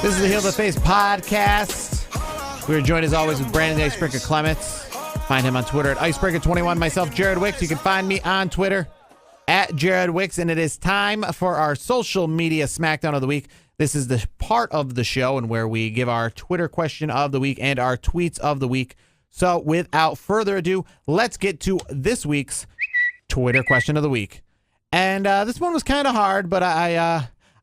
This is the Heel the Face podcast. We are joined as always with Brandon Icebreaker Clements. Find him on Twitter at Icebreaker21. Myself, Jared Wicks. You can find me on Twitter at Jared Wicks. And it is time for our social media Smackdown of the week. This is the part of the show and where we give our Twitter question of the week and our tweets of the week. So without further ado, let's get to this week's Twitter question of the week. And this one was kind of hard, but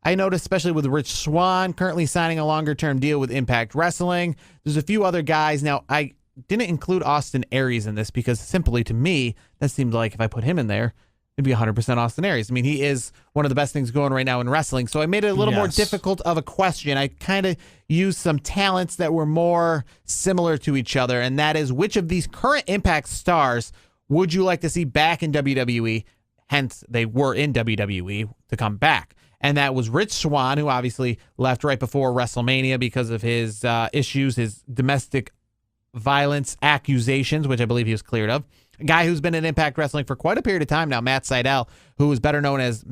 I noticed, especially with Rich Swann currently signing a longer-term deal with Impact Wrestling. There's a few other guys. Now, I didn't include Austin Aries in this because simply to me, that seemed like if I put him in there, it'd be 100% Austin Aries. I mean, he is one of the best things going right now in wrestling. So I made it a little more difficult of a question. I kind of used some talents that were more similar to each other, and that is, which of these current Impact stars would you like to see back in WWE? Hence, they were in WWE to come back. And that was Rich Swann, who obviously left right before WrestleMania because of his issues, his domestic violence accusations, which I believe he was cleared of. A guy who's been in Impact Wrestling for quite a period of time now, Matt Sydal, who is better known as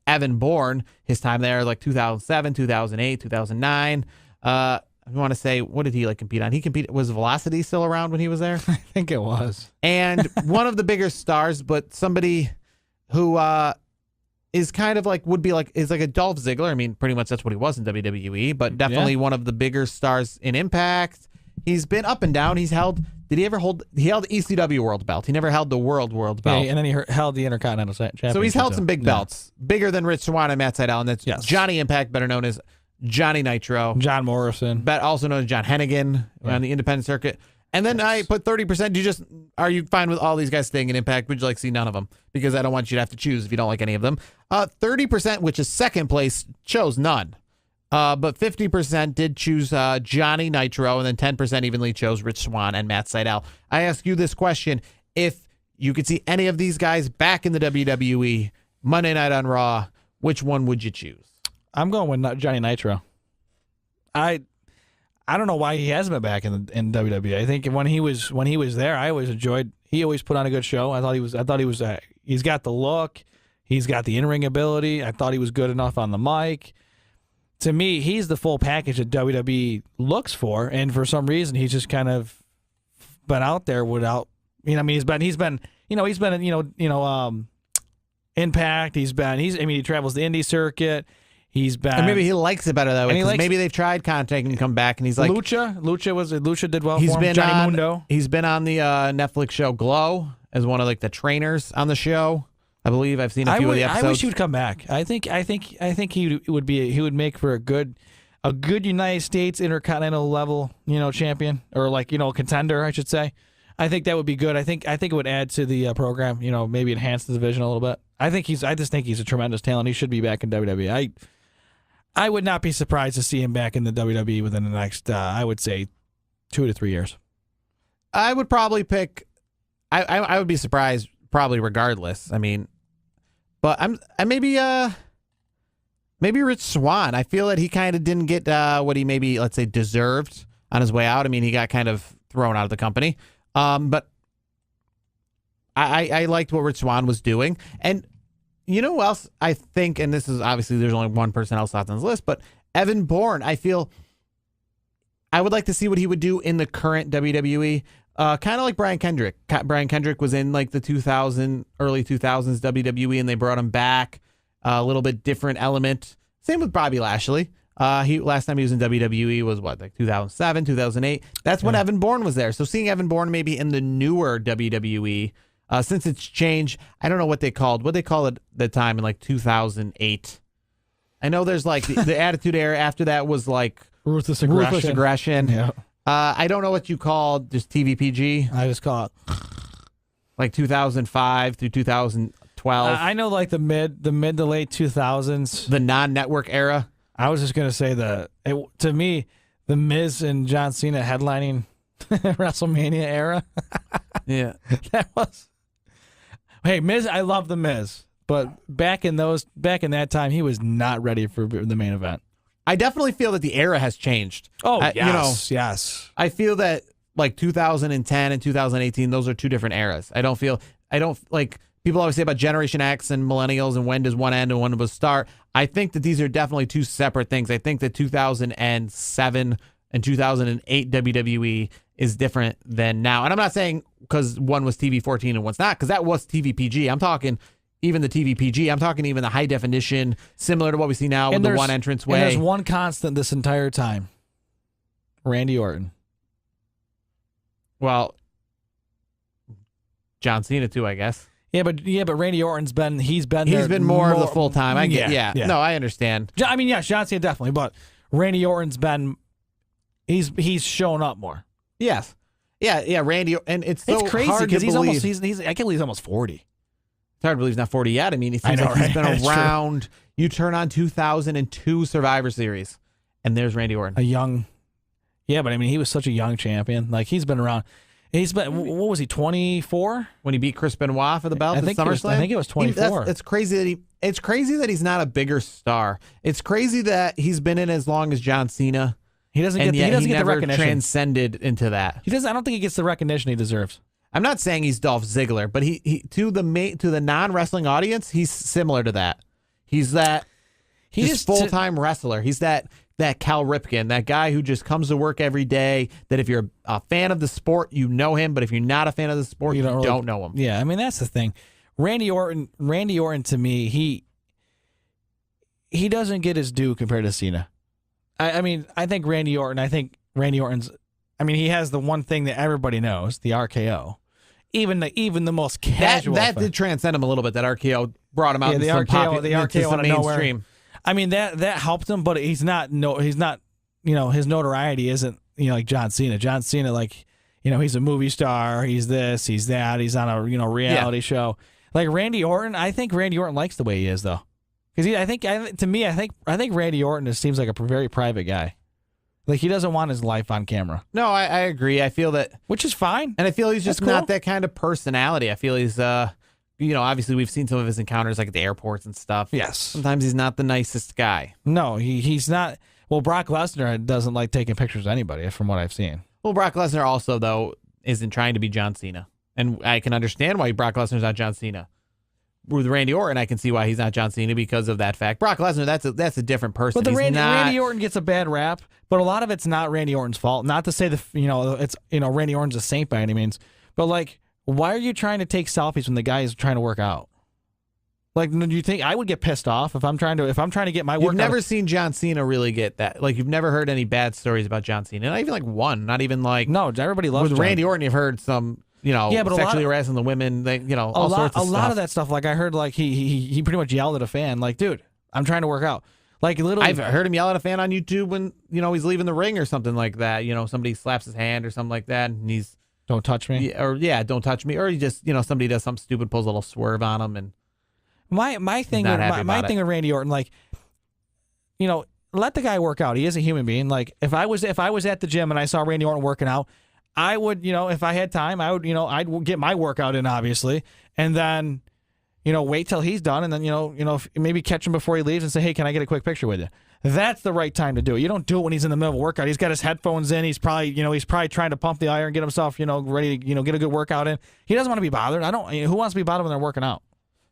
Evan Bourne. His time there, like 2007, 2008, 2009. I want to say, what did he compete on? Was Velocity still around when he was there? I think it was. And one of the bigger stars, but somebody who is kind of is like a Dolph Ziggler. I mean, pretty much that's what he was in WWE, but definitely one of the bigger stars in Impact. He's been up and down. He held the ECW World Belt. He never held the World Belt. Yeah, and then he held the Intercontinental Championship. So he's held some big belts, bigger than Rich Swann and Matt Sydal, and that's Johnny Impact, better known as Johnny Nitro. John Morrison. Also known as John Hennigan on the independent circuit. And then I put 30%. Are you fine with all these guys staying in Impact? Would you like to see none of them? Because I don't want you to have to choose if you don't like any of them. 30%, which is second place, chose none. But 50% did choose Johnny Nitro, and then 10% evenly chose Rich Swann and Matt Sydal. I ask you this question. If you could see any of these guys back in the WWE, Monday Night on Raw, which one would you choose? I'm going with Johnny Nitro. I don't know why he hasn't been back in WWE. I think when he was there, I always enjoyed. He always put on a good show. I thought he was. He's got the look. He's got the in-ring ability. I thought he was good enough on the mic. To me, he's the full package that WWE looks for, and for some reason, he's just kind of been out there without. He's been Impact. He travels the indie circuit. He's been. And maybe he likes it better that way, because maybe they've tried contacting him to come back, and he's like Lucha did well for him. Johnny Mundo. He's been on the Netflix show Glow as one of the trainers on the show. I believe I've seen a few of the episodes. I wish he would come back. I think he would make for a good United States Intercontinental level champion, or contender, I should say. I think that would be good. I think it would add to the program. Maybe enhance the division a little bit. I just think he's a tremendous talent. He should be back in WWE. I would not be surprised to see him back in the WWE within the next, I would say, 2 to 3 years. I would probably pick. I would be surprised probably regardless. I mean, but maybe Rich Swann. I feel that he kind of didn't get what he maybe, let's say, deserved on his way out. I mean, he got kind of thrown out of the company. But I liked what Rich Swann was doing. And you know who else I think, and this is obviously there's only one person else left on this list, but Evan Bourne, I feel I would like to see what he would do in the current WWE. Kind of like Brian Kendrick. Brian Kendrick was in the early 2000s WWE, and they brought him back. A little bit different element. Same with Bobby Lashley. Last time he was in WWE was 2007, 2008. That's when Evan Bourne was there. So seeing Evan Bourne maybe in the newer WWE, since it's changed, I don't know what they called it at the time in 2008. I know there's the Attitude Era. After that was Ruthless Aggression. Yeah. I don't know what you called just TVPG. I just call it 2005 through 2012. I know the mid to late 2000s. The non-network era. I was just gonna say to me, the Miz and John Cena headlining WrestleMania era. Yeah, that was. Hey, Miz, I love the Miz, but back in that time, he was not ready for the main event. I definitely feel that the era has changed. Oh, yes. I feel that 2010 and 2018, those are two different eras. I don't people always say about Generation X and millennials and when does one end and when does start. I think that these are definitely two separate things. I think that 2007 and 2008 WWE is different than now. And I'm not saying because one was TV 14 and one's not, because that was TV PG. I'm talking even the TV PG. I'm talking even the high definition, similar to what we see now with the one entrance way. And there's one constant this entire time. Randy Orton. Well, John Cena too, I guess. Yeah, but Randy Orton's been he's been more of the full time. I get yeah. No, I understand. I mean, yeah, John Cena definitely, but Randy Orton's been he's shown up more. Yes. Yeah, Randy, and it's crazy because he's almost I can't believe he's almost 40. It's hard to believe he's not 40 yet. I mean, he seems like he's been around. You turn on 2002 Survivor Series, and there's Randy Orton. Yeah, but I mean, he was such a young champion. Like, he's been around. He's been, what was he, 24? When he beat Chris Benoit for the belt at SummerSlam? I think it was 24. It's crazy that he's not a bigger star. It's crazy that he's been in as long as John Cena. He doesn't get the recognition. Transcended into that. I don't think he gets the recognition he deserves. I'm not saying he's Dolph Ziggler, but he to the non-wrestling audience, he's similar to that. He's just full-time wrestler. He's that Cal Ripken, that guy who just comes to work every day, that if you're a fan of the sport, you know him, but if you're not a fan of the sport, you don't know him. Yeah, I mean, that's the thing. Randy Orton to me, he doesn't get his due compared to Cena. I think Randy Orton's, he has the one thing that everybody knows, the RKO. Even the most casual. That did transcend him a little bit, that RKO brought him out into some mainstream. I mean, that helped him, but he's not, his notoriety isn't, like John Cena. John Cena, like, he's a movie star, he's this, he's that, he's on a, reality show. Like Randy Orton, I think Randy Orton likes the way he is, though. Because I think Randy Orton just seems like a very private guy. Like, he doesn't want his life on camera. No, I agree. I feel that. Which is fine. And I feel he's just not that kind of personality. I feel he's, obviously we've seen some of his encounters like at the airports and stuff. Yes. Sometimes he's not the nicest guy. No, he's not. Well, Brock Lesnar doesn't like taking pictures of anybody, from what I've seen. Well, Brock Lesnar also, though, isn't trying to be John Cena. And I can understand why Brock Lesnar's not John Cena. With Randy Orton, I can see why he's not John Cena because of that fact. Brock Lesnar, that's a different person. But Randy Orton gets a bad rap, but a lot of it's not Randy Orton's fault. Not to say it's Randy Orton's a saint by any means, but like, why are you trying to take selfies when the guy is trying to work out? Like, do you think I would get pissed off if I'm trying to get my workout? You've never seen John Cena really get that. Like, you've never heard any bad stories about John Cena. Not even like one. Not even like no. Everybody loves with Randy Orton. You've heard some. Sexually harassing the women, all sorts of stuff. A lot of that stuff, like I heard, like he pretty much yelled at a fan, like, dude, I'm trying to work out. Like, literally, I've heard him yell at a fan on YouTube when, he's leaving the ring or something like that. Somebody slaps his hand or something like that, and he's, don't touch me. Don't touch me. Or he just, somebody does something stupid, pulls a little swerve on him. And my thing with Randy Orton, like, let the guy work out. He is a human being. Like, if I was at the gym and I saw Randy Orton working out, I would, if I had time, I'd get my workout in, obviously, and then, wait till he's done, and then, maybe catch him before he leaves and say, hey, can I get a quick picture with you? That's the right time to do it. You don't do it when he's in the middle of a workout. He's got his headphones in. He's probably trying to pump the iron, get himself, ready to, get a good workout in. He doesn't want to be bothered. Who wants to be bothered when they're working out?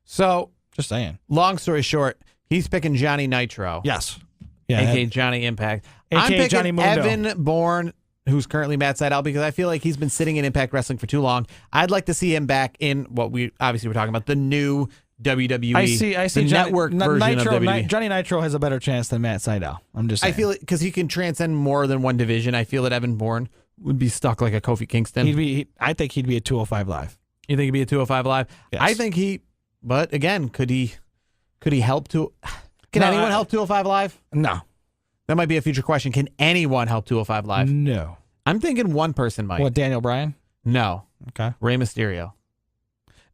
So, just saying. Long story short, he's picking Johnny Nitro. Yes. Yeah. AKA Johnny Impact. AKA I'm picking Johnny Mundo. Evan Bourne, who's currently Matt Sydal, because I feel like he's been sitting in Impact Wrestling for too long. I'd like to see him back in what we obviously were talking about, the new WWE. I see the network version of WWE. Johnny Nitro has a better chance than Matt Sydal. I'm just saying. I feel it because he can transcend more than one division. I feel that Evan Bourne would be stuck like a Kofi Kingston. I think he'd be a 205 Live. You think he'd be a 205 Live? Yes. I think but again, could he help to? Can anyone help 205 Live? No. That might be a future question. Can anyone help 205 Live? No. I'm thinking one person might. What, Daniel Bryan? No. Okay. Rey Mysterio.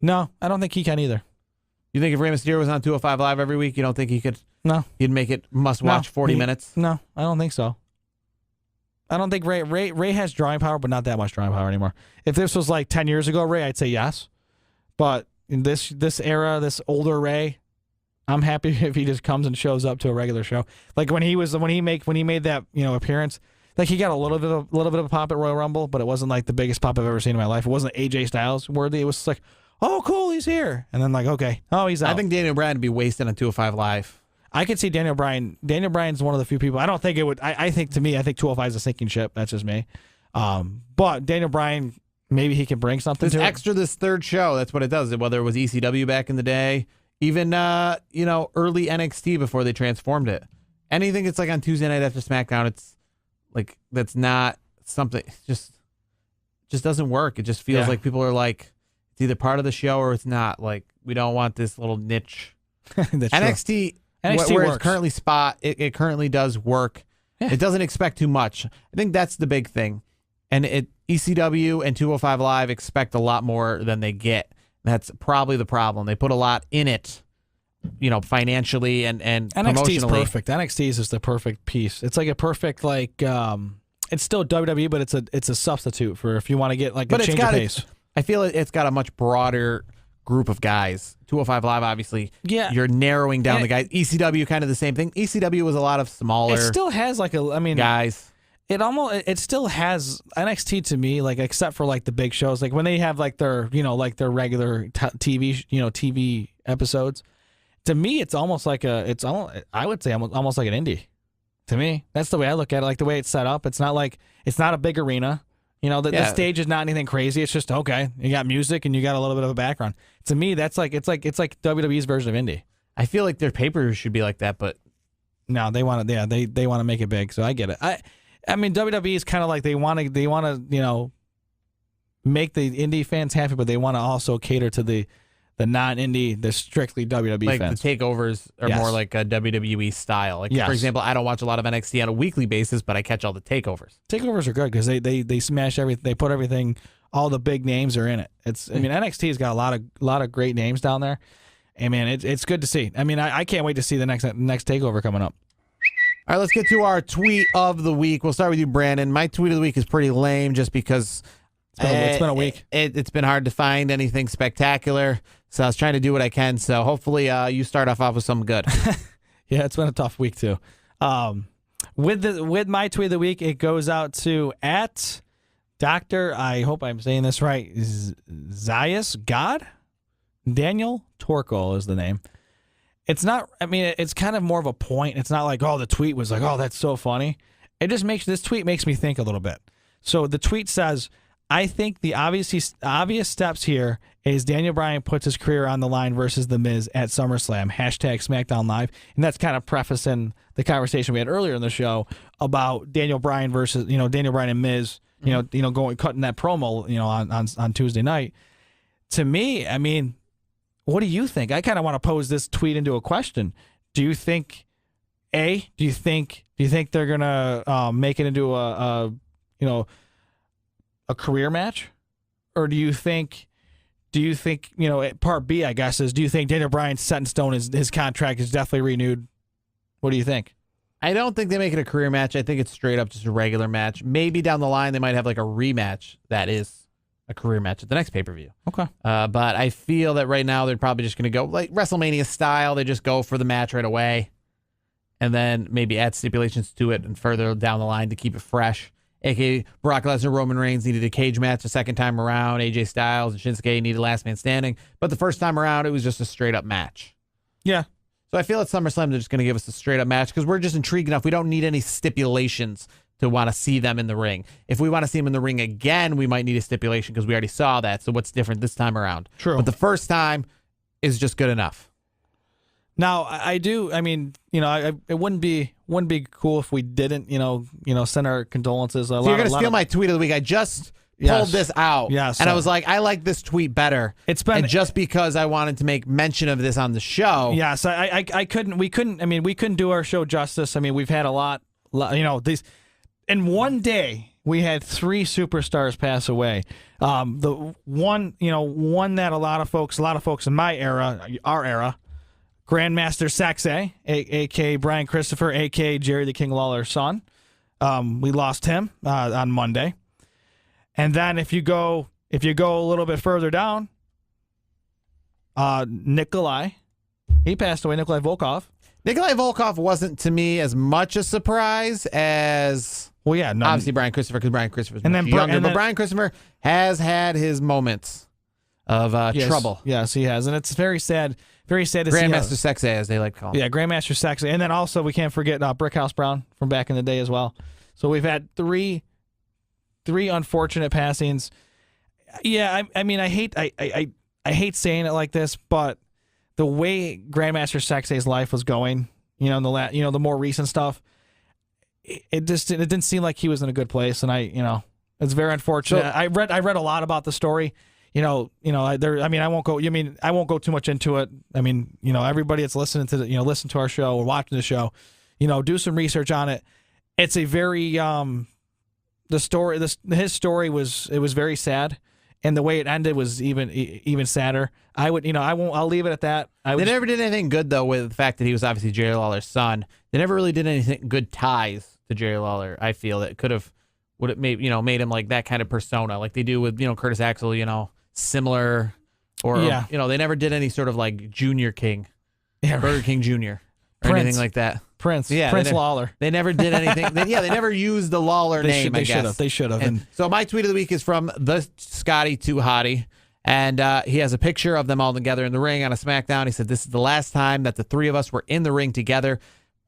No, I don't think he can either. You think if Rey Mysterio was on 205 Live every week, you don't think he could? No. He'd make it must-watch 40 minutes? No, I don't think so. I don't think Ray has drawing power, but not that much drawing power anymore. If this was like 10 years ago, Ray, I'd say yes. But in this era, this older Ray, I'm happy if he just comes and shows up to a regular show. Like when he made that appearance, like he got a little bit of a pop at Royal Rumble, but it wasn't like the biggest pop I've ever seen in my life. It wasn't AJ Styles worthy. It was like, oh, cool, he's here. And then like, okay, oh, he's out. I think Daniel Bryan would be wasted on 205 Live. I could see Daniel Bryan. Daniel Bryan's one of the few people. I don't think it would. I think 205 is a sinking ship. That's just me. But Daniel Bryan, maybe he can bring something to extra this third show. That's what it does. Whether it was ECW back in the day, even early NXT before they transformed it. Anything that's like on Tuesday night after SmackDown, it's like that's not something. It just doesn't work. It just feels like people are like it's either part of the show or it's not. Like we don't want this little niche. NXT where works. it's currently it currently does work. Yeah. It doesn't expect too much. I think that's the big thing. And ECW and 205 Live expect a lot more than they get. That's probably the problem. They put a lot in it, financially and NXT is promotionally. perfect. NXT is just the perfect piece. It's like a perfect it's still WWE, but it's a substitute for if you want to get like a change of pace. I feel it's got a much broader group of guys. 205 Live, obviously. Yeah. You're narrowing down the guys. ECW, kind of the same thing. ECW was a lot of smaller. It still has guys. It still has NXT to me, like except for like the big shows, like when they have like their their regular TV episodes. To me, it's almost like I would say almost like an indie. To me, that's the way I look at it. Like the way it's set up, it's not a big arena. The stage is not anything crazy. It's just okay. You got music and you got a little bit of a background. To me, that's like it's like WWE's version of indie. I feel like their pay-per-views should be like that, but no, they want to. Yeah, they want to make it big. So I get it. I mean, WWE is kind of like they want to make the indie fans happy, but they want to also cater to the non-indie, the strictly WWE fans. The takeovers are more like a WWE style. Like for example, I don't watch a lot of NXT on a weekly basis, but I catch all the takeovers. Takeovers are good because they smash everything. They put everything. All the big names are in it. NXT's got a lot of great names down there. And man, it's good to see. I mean, I can't wait to see the next takeover coming up. All right, let's get to our tweet of the week. We'll start with you, Brandon. My tweet of the week is pretty lame just because it's been a week. It's been hard to find anything spectacular, so I was trying to do what I can. So hopefully you start off with something good. Yeah, it's been a tough week too. With my tweet of the week, it goes out to at Dr. I hope I'm saying this right. Zayas God? Daniel Torkel is the name. It's not, it's kind of more of a point. It's not like, the tweet was like, that's so funny. This tweet makes me think a little bit. So the tweet says, I think the obvious steps here is Daniel Bryan puts his career on the line versus The Miz at SummerSlam, #SmackDown Live. And that's kind of prefacing the conversation we had earlier in the show about Daniel Bryan versus, Daniel Bryan and Miz, cutting that promo, on Tuesday night. To me, what do you think? I kind of want to pose this tweet into a question. Do you think they're gonna make it into a career match, or do you think part B, I guess, is do you think Daniel Bryan's set in stone? His contract is definitely renewed? What do you think? I don't think they make it a career match. I think it's straight up just a regular match. Maybe down the line they might have like a rematch that is a career match at the next pay-per-view. Okay. But I feel that right now they're probably just going to go like WrestleMania style. They just go for the match right away and then maybe add stipulations to it and further down the line to keep it fresh. A.k.a. Brock Lesnar, Roman Reigns needed a cage match the second time around. AJ Styles and Shinsuke needed last man standing. But the first time around, it was just a straight-up match. Yeah. So I feel at SummerSlam they're just going to give us a straight-up match because we're just intrigued enough. We don't need any stipulations to want to see them in the ring. If we want to see them in the ring again, we might need a stipulation because we already saw that. So what's different this time around? True. But the first time is just good enough. Now, I do. It wouldn't be cool if we didn't, send our condolences. You're going to steal my tweet of the week. I just pulled this out. Yes. And I was like, I like this tweet better. And just because I wanted to make mention of this on the show. Yes, we couldn't do our show justice. We've had a lot, these. In one day, we had 3 superstars pass away. The one that a lot of folks in my era, our era, Grandmaster Saxe, a.k.a. Brian Christopher, a.k.a. Jerry the King Lawler's son. We lost him on Monday. And then if you go a little bit further down, Nikolai, he passed away, Nikolai Volkov. Nikolai Volkov wasn't, to me, as much a surprise as... Well, yeah, obviously Brian Christopher, because Brian Christopher's much younger, but Brian Christopher has had his moments. of trouble. Yes, he has, and it's very sad. Very sad to see. Grandmaster Sexay, as they like to call him. Yeah, Grandmaster Sexay, and then also we can't forget Brickhouse Brown from back in the day as well. So we've had three unfortunate passings. Yeah, I mean, I hate saying it like this, but the way Grandmaster Sexay's life was going, the more recent stuff, it didn't seem like he was in a good place, and it's very unfortunate. So, I read a lot about the story. I won't go too much into it. I mean, everybody that's listening to listen to our show or watching the show, do some research on it. It's a very his story was very sad, and the way it ended was even sadder. I'll leave it at that. They never did anything good though with the fact that he was obviously Jerry Lawler's son. They never really did anything good ties to Jerry Lawler. I feel that would have made him like that kind of persona, like they do with Curtis Axel, similar, or they never did any sort of like Junior King, Burger King Jr. or anything like that. Prince Lawler. They never did anything. They never used the Lawler name. They should have. And so my tweet of the week is from the Scotty Too Hottie, and he has a picture of them all together in the ring on a SmackDown. He said, "This is the last time that the three of us were in the ring together.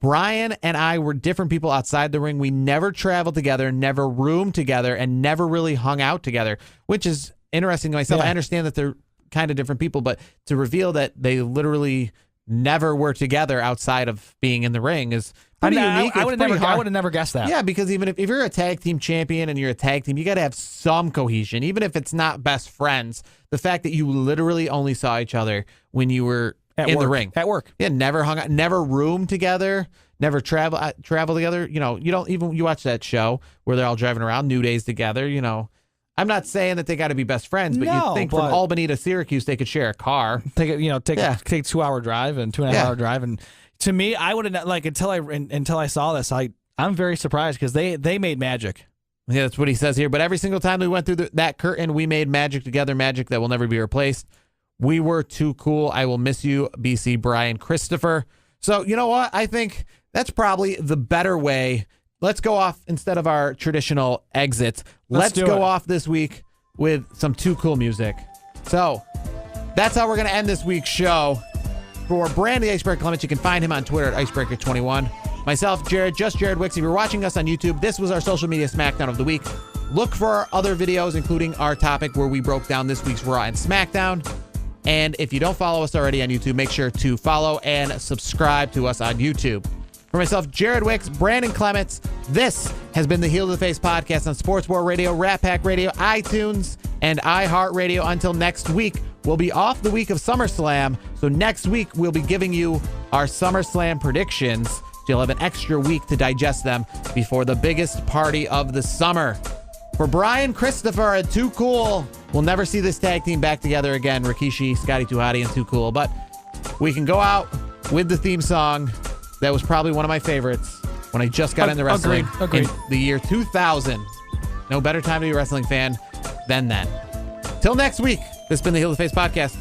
Brian and I were different people outside the ring. We never traveled together, never roomed together, and never really hung out together," which is interesting to myself. Yeah. I understand that they're kind of different people, but to reveal that they literally never were together outside of being in the ring is pretty unique. I would have never guessed that. Yeah, because even if you're a tag team champion and you're a tag team, you got to have some cohesion, even if it's not best friends. The fact that you literally only saw each other when you were in the ring. At work. Yeah, never hung out, never roomed together, never travel together. You watch that show where they're all driving around, New Days together, I'm not saying that they got to be best friends, but you think from Albany to Syracuse they could share a car. Take a 2-hour drive and 2.5-hour drive. And to me, I would have until I saw this, I'm very surprised because they made magic. Yeah, that's what he says here. But every single time we went through that curtain, we made magic together, magic that will never be replaced. We were too cool. I will miss you, BC Brian Christopher. So you know what? I think that's probably the better way. Let's go off instead of our traditional exits. Let's go off this week with some Too Cool music. So that's how we're going to end this week's show. For Brand the Icebreaker Clements, you can find him on Twitter at Icebreaker21. Myself, Jared Wicks. If you're watching us on YouTube, this was our social media smackdown of the week. Look for our other videos, including our topic where we broke down this week's Raw and SmackDown. And if you don't follow us already on YouTube, make sure to follow and subscribe to us on YouTube. For myself, Jared Wicks, Brandon Clements, this has been the Heel to the Face podcast on Sports War Radio, Rat Pack Radio, iTunes, and iHeartRadio. Until next week, we'll be off the week of SummerSlam. So next week, we'll be giving you our SummerSlam predictions. So you'll have an extra week to digest them before the biggest party of the summer. For Brian Christopher and Too Cool, we'll never see this tag team back together again. Rikishi, Scotty Too Hottie, and Too Cool. But we can go out with the theme song. That was probably one of my favorites when I just got into wrestling Agreed. in the year 2000. No better time to be a wrestling fan than then. Till next week, this has been the Heel to Face podcast.